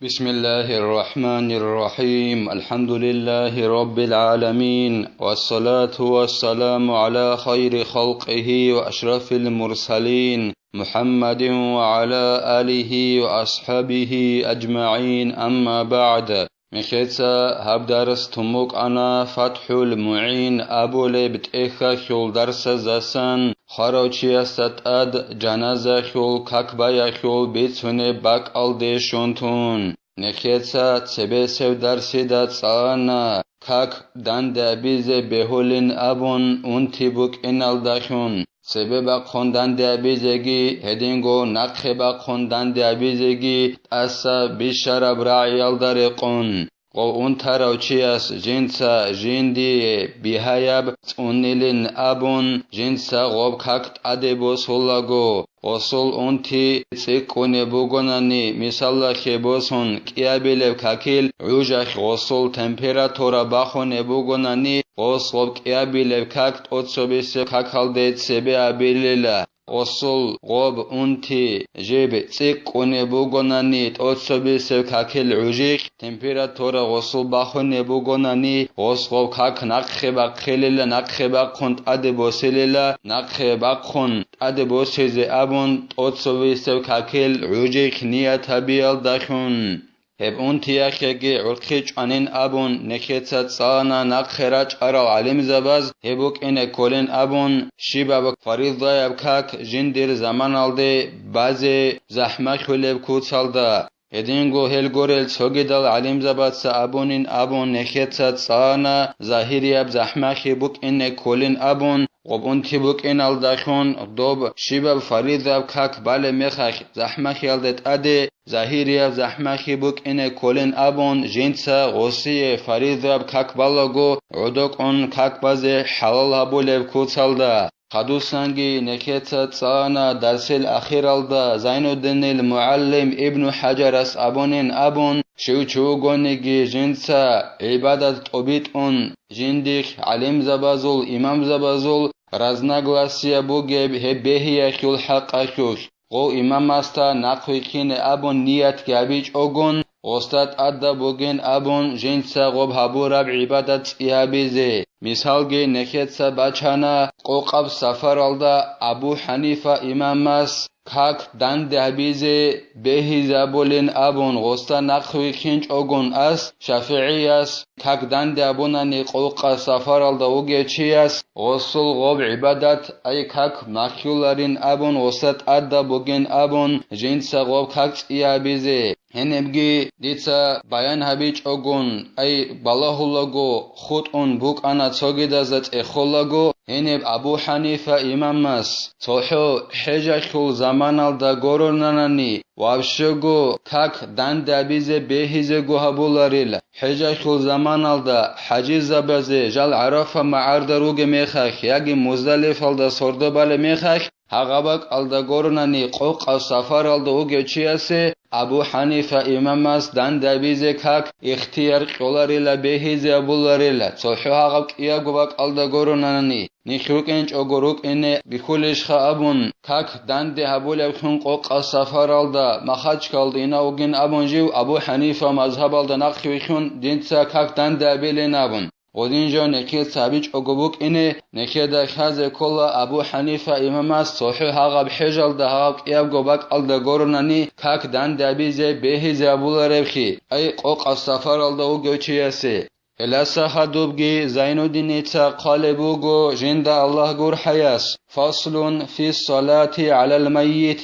بسم الله الرحمن الرحيم الحمد لله رب العالمين والصلاة والسلام على خير خلقه وأشرف المرسلين محمد وعلى آله وأصحابه أجمعين أما بعد مخيتsa هبدرس تموك أنا فتح المعين أبو لبت إخا خيول درس زسن خاروچي ستاد جنازة خيول كاكبايا خيول بيتسوني باك ألدي شونتون نخيتsa تسبسو درسي دا تسانا كاك دان دابيزي بهولين أبون انتبوك إنال داخون سبب خوندن دیابیزگی هدینگو نقخ خوندن دیابیزگی اسا بیشرب رعیال درقون و اون تراوچی اس جنسا جندی بیهایب اونیلین ابون جنسا غوب کاکت ادبوس هلاگو اصول اونتی سیکونه بوگونانی مثال خیبوسون کیابیلو کاکیل عوجخ اصول تمپراتورا باخونه بوگونانی اصول کیابیلو کاکت اتسوبیس کاکال دیت سبی ابیلیلا اصول غوب اونتی جیب سیکونه بوگونانی اتسوبیس کاکیل عوجخ تمپراتورا اصول باخونه بوگونانی اصول کاک نقخ باقیلیلا نقخ باقوند ادبوسیلیلا نقخ باقوند ادبوسیزی ابون اتسوبیسو کاکل عوجیخ نیت بیال داخون هب اون تیاخیگی عرقیچ آنین ابون نخیتت سانا نقخراچ ارا علم زباز هبوک اینه کولین ابون شیبا فرید دایب کاک جندیر زمان alde bazı zahma خلیب کوتسالدا هدینگو هلگورل سوگیدال علم زباز ابونین ابون نخیتت سانا ظاهریاب زحمه خیبوک اینه کولین ابون قبون تبوك إن الدخون دوب شباب فريضة كاك بالي مخخ زحمة خيالدت أدي ظاهرية زحمة خيبوك إن كولين أبون جنسا غوصية فريضة كاك بالغو عدوك أن كاك بازي حلال هبولي بكوتسالدا خدوسانجي نكيتا تسانا درس الأخير الدا زين الدين المعلم ابن حجرس أبونين أبون شوچوغونيجي جنسا عبادة طبيت أن جنديخ علم زبازول إمام زبازول رزناغلاسيا بوغيب هبهي خيول حق أخوش غو إمام استا نقويقين أبون نيات كابيج أغون غستات أدى بوغين أبون جنسا غوب هبو رب عبادة إيابيزي مثالگي نخيتسا باچانا قوقب سفر الدا أبو حنيفة إماماس كاك دان دهبيزي بهي زابولين أبون غستا نقوي خينج أغون أس شافعياس كاك دان دهبوناني قوقا سفر الدا وغيچياس غسل غوب عبادت أي كاك مخيولارين أبون غستات أدى بوغين أبون جنسا غوب كاك إيابيزي هنبگی دیتا بیان هبیچ اگون ای بالاهولگو خود اون بوک انا تاگی دازت اخولگو هنب ابو حنیفه امامس توحو حجخو زمان الدا گورنانانی وابشگو کاک دان دابیزه بهیزه گو هبولاریل حجخو زمان الدا حجیز بازه جال عرفه معاردروگ میخخ یاگی مزدلف الدا سرده بال میخخ هغبك الدا گورنانی قوق سفر الدا وگچیاسه ابو حنیفه امامس دان دابیزه کاک اختیار قولاریلا بهیزه ابولاریلا توحو هغبك ایاگوبك الدا گورنانی نخروك انج اگروك انه بخولش خابون کاک دان ده هبول بخون قوق سفر الدا مخاج کالد اینا وگین ابون جیو ابو حنیفه مذهب الدا نخوی خون دینسا کاک دان دابیلی نابون ودینجا نکیل سابیچ اگوبوک اینه نکیل دا خاز کلا ابو حنیفه اماماس صحیح هاغ بحجل دا هاغ ایاب گوبک الدا گورنانی کاک دان دابیزه بهیزه ابولا ربخی ای قوق السفر الدا و گوچیاسه الاسا خدوبگی زین الدین ایتا قالبوگو جند الله گور حیاس فصل فی الصلاة علی المیت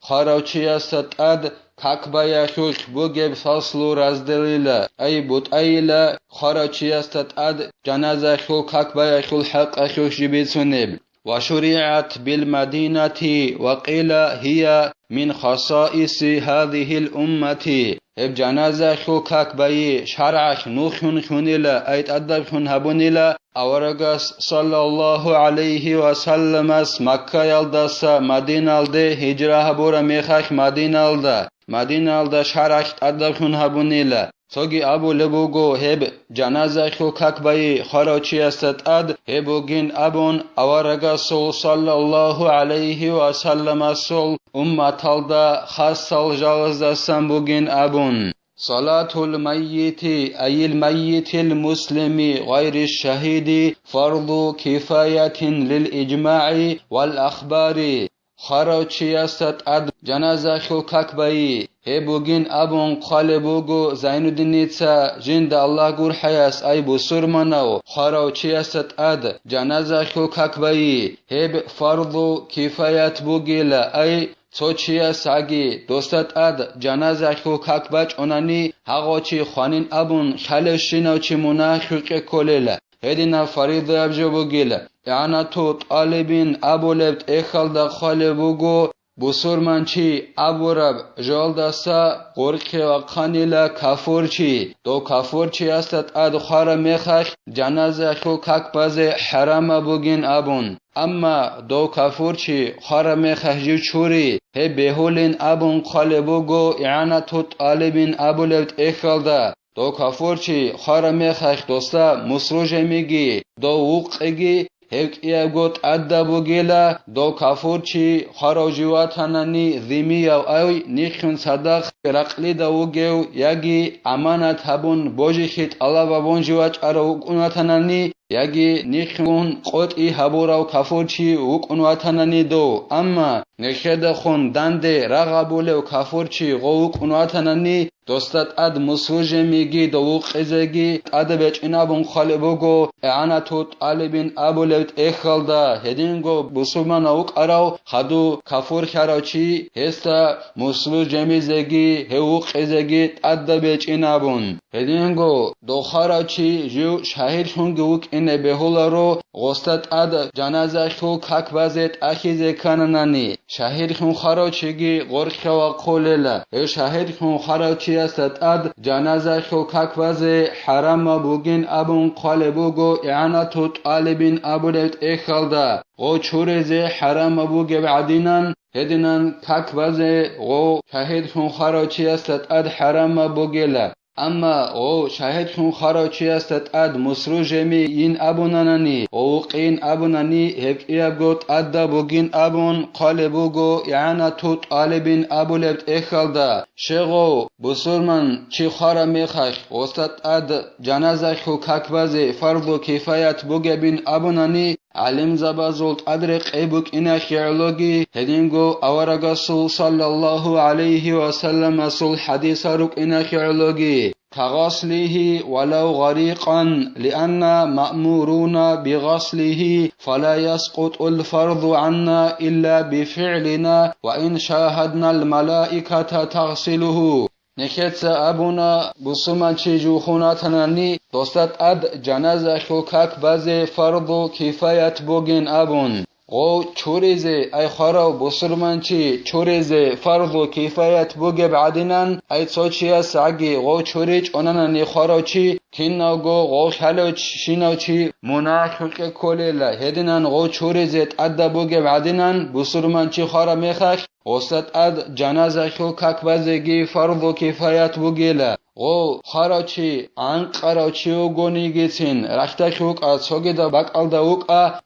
خاروچیاست اد کاک بایا خوش بوگب فصل رازدلیلا ای بود ایلا خاروچیاست اد جنازه خو کاک بایا خو حق خوش بیتونب وشرعت بالمدينة وقيل هي من خصائص هذه الأمة اب جنازة خو كاك باي شرعك نوخن خنلا ايت ادب خن هبونلا اورغاس صلى الله عليه وسلم مكة يلدس مدينة الده هجرة هبورا ميخاك مدينة الده مدينة الده شرعك ادب خن هبونلا سوگی ابو لبوگو هب جنازه خو کاک بایی خاروچی است اد هبوگین ابون اوارگا صلی الله علیه و سلم سول امت الدا خاص جاوز دستن بوگین ابون صلاة الميت أي الميت المسلم غير الشهيد فرض كفاية للإجماع والأخبار خراچیاست اد جنازه خو ککبایی هبوگین ابون قالبوگو زین الدینیتسا جند الله گور حیاس ای بسور منو خراچیاست اد جنازه خو ککبایی هب فرض کفایت بوگیل ای توچیا ساگی دوستت اد جنازه خو ککبچ اونانی هاغوچی خوانین ابون خلشینو چی مناخق کولل هدینا فرید ابجو بوگیل یعنی تو طالبین ابو لبت اخل خالبوگو بسورمانچی ابو رب جالدسا قرقی و قانیلا کافورچی دو کافورچی استت اد خار میخخ جنازه خو ککباز حرام بوگین ابون اما دو کافورچی خار میخخ جو چوری هی بهولین ابون خالبوگو یعنی تو طالبین ابو لبت اخل دو کافورچی خار میخخ دوستا مسروج میگی دو وقعگی هک ایگوت ادبو گیلا دو کافورچی خراجواتنانی ذیمی او اوی نیخون صدق رقلی دو گیو یگی امانت هبون بوجی خیت الله و بونجوات ارو کناتنانی یگی نیخون قطعی هبوراو کافورچی وکناتنانی دو اما نخد خون دنده رغبوله و کافورچی غو کناتنانی دوستت اد مسوج میگی دو قزگی اد بچینا بون خالبوگو اعانا تو طالبین ابو لبت اخلدا هدینگو بسومان اوک اراو خدو کافور خراچی هستا مسوج میزگی هو قزگی اد بچینا بون هدینگو دو خراچی جو شهید شونگوک اینه بهولا رو غستت اد جنازه خو ککبازت اخیز کننانی شهید خون خراچیگی غرخ و قوللا شهید خون خراچی استت اد جنازه خو ککباز حرام بوگین ابون قالبوگو اعانا تو طالبین ابولت اخلدا غو چورز حرام بوگی بعدینان هدینان ککباز غو شهید خون خراچی استت اد حرام بوگیلا اما او شاهد خون خراچی استت اد مسروج می این ابونانی او قین ابونانی هک ایگوت اد بوگین ابون قالبوگو یعنی تو طالبین ابو لبت اخلدا شغو بسورمن چی خارا میخخ استت اد جنازه خو ککباز فرض و کفایت بوگه بین ابونانی علم زبازولت ادرق ایبوک اینا خیالوگی هدینگو اورگا صلی الله علیه و سلم اصول حدیث روک اینا خیالوگی كغسله ولو غريقا لأن مأمورون بغسله فلا يسقط الفرض عنا إلا بفعلنا وإن شاهدنا الملائكة تغسله نخيت أبونا بسوما چيجو خوناتناني دوستت اد جنازة خوكاك بازي فرض كفاية بوگين أبون غو چوريزي اي خراو بسرمانچي چوريزي فرض كفاية بوگه بعدينان اي تسوچيا ساگي غو چوريچ اوناناني خراوچي كيناغو غو خلوچ شيناوچي مناخق كوليلا هدينان غو چوريزي تأدى بوگه بعدينان بسرمانچي خرا ميخخ وسط اد جنازه خو ککبازگی فرض و کفایت بوگیلا غو خراچی انقراچیو گونیگیتین رختاکوک اتسوگی دا بقالداوک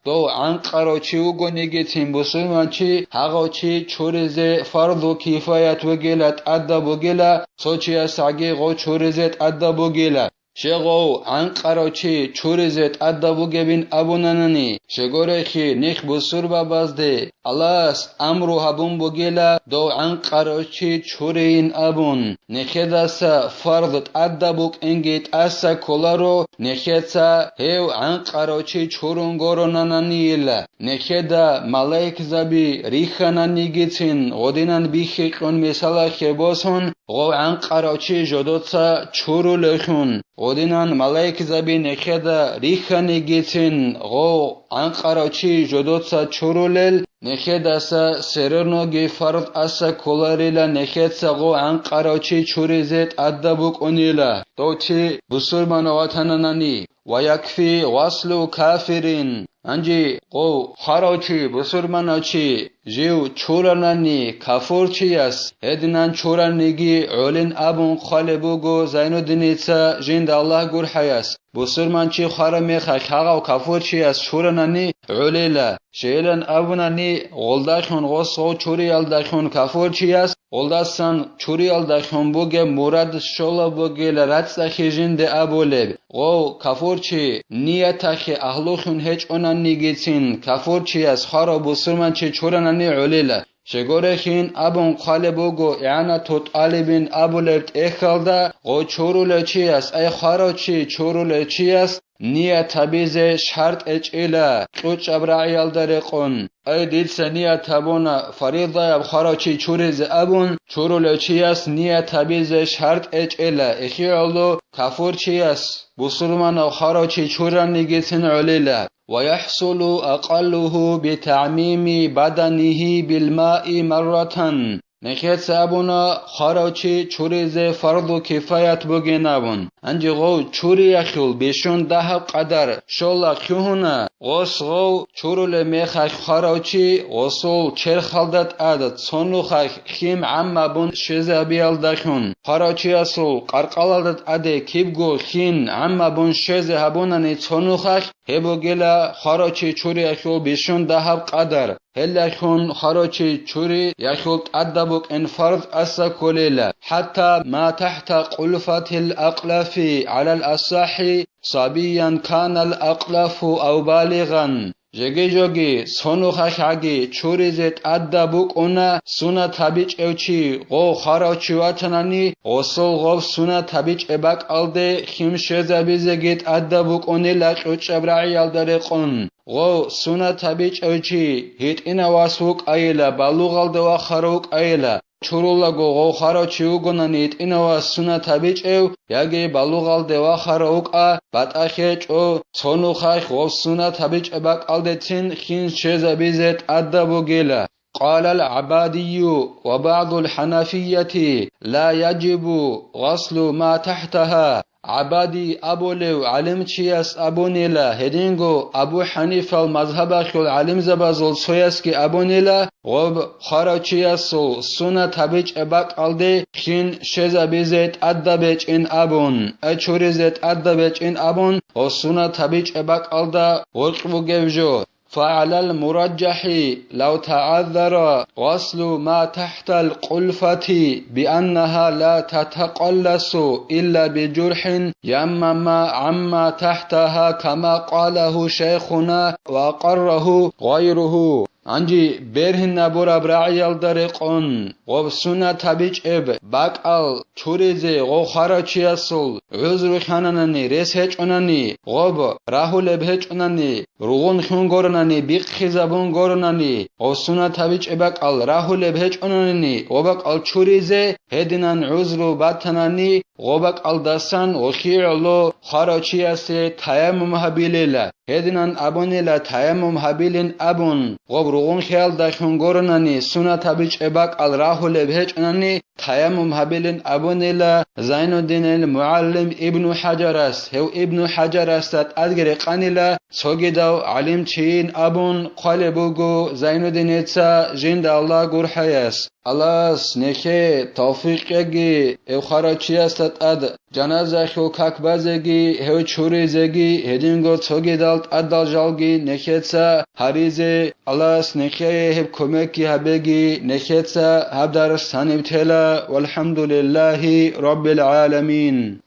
دو انقراچیو گونیگیتین بسومانچی هاغوچی چوریزه فرض و کفایت بوگیلت ادا بوگیلا سوچیا ساگی غو چوریزت ادا بوگیلا شغو انقراچی چوریزت ادا بوگبین ابونانانی شگورخی نیخ بسور بابازده الاس امرو هبون بوگیلا دو انقراچی چورین ابون نخداسا فرضت ادا بوگ انگیت اسا کولارو نخدسا هیو انقراچی چورونگورو نانانیلا نخدا ملاik زبی ریخانانیگیتین غدینان بیخیقون مثالا خباسون غو انقراچی جدوتسا چورو لخون غدینان ملاik زبی نخدا ریخانیگیتین غو انقراچی جدوتسا چورو لل نخداسا سرنوگی فرض اسا کولاریلا نخدسا غو انقراچی چوریزت ادبوک اونیلا دوچی بسرمانواتنانانی ويكفي غسل كافرين انجي قو خراچي بسرماناچي جيو چوراناني كافورچياس هدنان چورانيگي علن ابون خالبوگو زينو دنيتسا جند الله گور حياس بسرمانچي خرمي خاغاو كافورچياس چوراناني عليلا شيلن ابوناني غولداخون غوسو چوري يالداخون كافورچياس Олдасан чуриалда хомбуге мурад шола богела ратса хижинде аболеб. Го кафурчи ниятахи ахлухун хеч онан нигицин. Кафурчи аз хара бусурманчи чуранани улила. Шегорехин абун қалебугу яна тот алибин абулебт ехалда. Го чурулечи аз ай харачи чурулечи аз. Ният табизе шарт ечила. Куч абраиалдаре қон. Ай дилса ният табуна фарида аб харачи чуриze abun churulechiyas niyat tabize şart echela ikhiyallo kafurchiyas busulmana kharachi churannigisin ulila ويحصل أقله بتعميم بدنه بالماء مرة نخيت سابونا خراچی چوریزه فرض کفایت بگینابون انجی غو چوری اخیل بیشون ده قدر شولا کیهونا غوس غو چورول میخاک خراچی غوصول چر خلدت عدد سونو خاک خیم عمه بون شیزه بیال دخون خراچی اصول قرقالدت عده کیبگو خین عمه بون شیزه هبونانی سونو خاک هبو گلا خراچی چوری اخیل بیشون ده قدر هلا خون خراچی چوری یخیل عدبوک انفرد اسا کلیلا حتی ما تحت قلفة الأقلاف على الأصح صبيا كان الأقلاف أو بالغا جگی جگی سونو خاکی چوریزت عدبوک اونا سونا تبیچ اوچی غو خراچی واتنانی غسل غو سونا تبیچ ابک alde خیم شزبیزگیت عدبوک اونی لقوچ ابرعی الدره قون غو سونا تبیچ اوچی هیت اینا واسوک ایلا بلوغ alde و خروک ایلا چورولا غو خراچی وگونانیت اینا و سونا تبیچ او یگی بلوغ alde و خروک بات اخیچ او سونو خاک غو سونا تبیچ ابک alde تين خين شزبيزت أدبو جلا قال العبادي وبعض الحنفية لا يجب غسل ما تحتها عبادي أبو لو علم چياس أبو نيلا هدينغو أبو حنيفة المذهب خل علم زبازل سوياسكي أبو نيلا غب خارا چياسو سنة تبيج أباك ألدي خين شزبيزت أدبج إن أبون أچوريزت أدبج إن أبون وسنة تبيج أباك ألدا وقبو جوجو فعلى المرجح لو تعذر غسل ما تحت القلفة بأنها لا تتقلص إلا بجرح يمم عما تحتها كما قاله شيخنا وقره غيره انجي برهن نبورا برعيال درقون غب سنة تبيج اب باقال چوريزي غو خارچي اصل عذر خاناناني ريس هج اوناني غب راهول اب هج اوناني روغون خون گورناني بيق خزابون گورناني غب سنة تبيج اباقال راهول اب هج اوناني غباقال چوريزي هدنان عذر باتناني غباقال دستان وخيرلو خارچي اصل تيمم هبيليلا هدنان ابونيلا تيمم هبيلين ابون غب روغون خيال داخون گورناني سنة تبيج اباقال راهول اب هج اوناني تيمم هبيلين ابونيلا زين الدين المعلم ابن حجر است هو ابن حجر است ادگر قانيلا سوگيداو علم چين ابون قالبوگو زين الدين اتسا جند الله گورحياس الله نخي توفيقگي او خراچي است اد جنازه خو کاکبازگی هو چوريزگي هدينگو سوگيدالت ادال جالگي نخيتسا حريزه الله نخي هب كومكي هبگي نخيتسا هب درس سنبتلا والحمد لله رب العالمين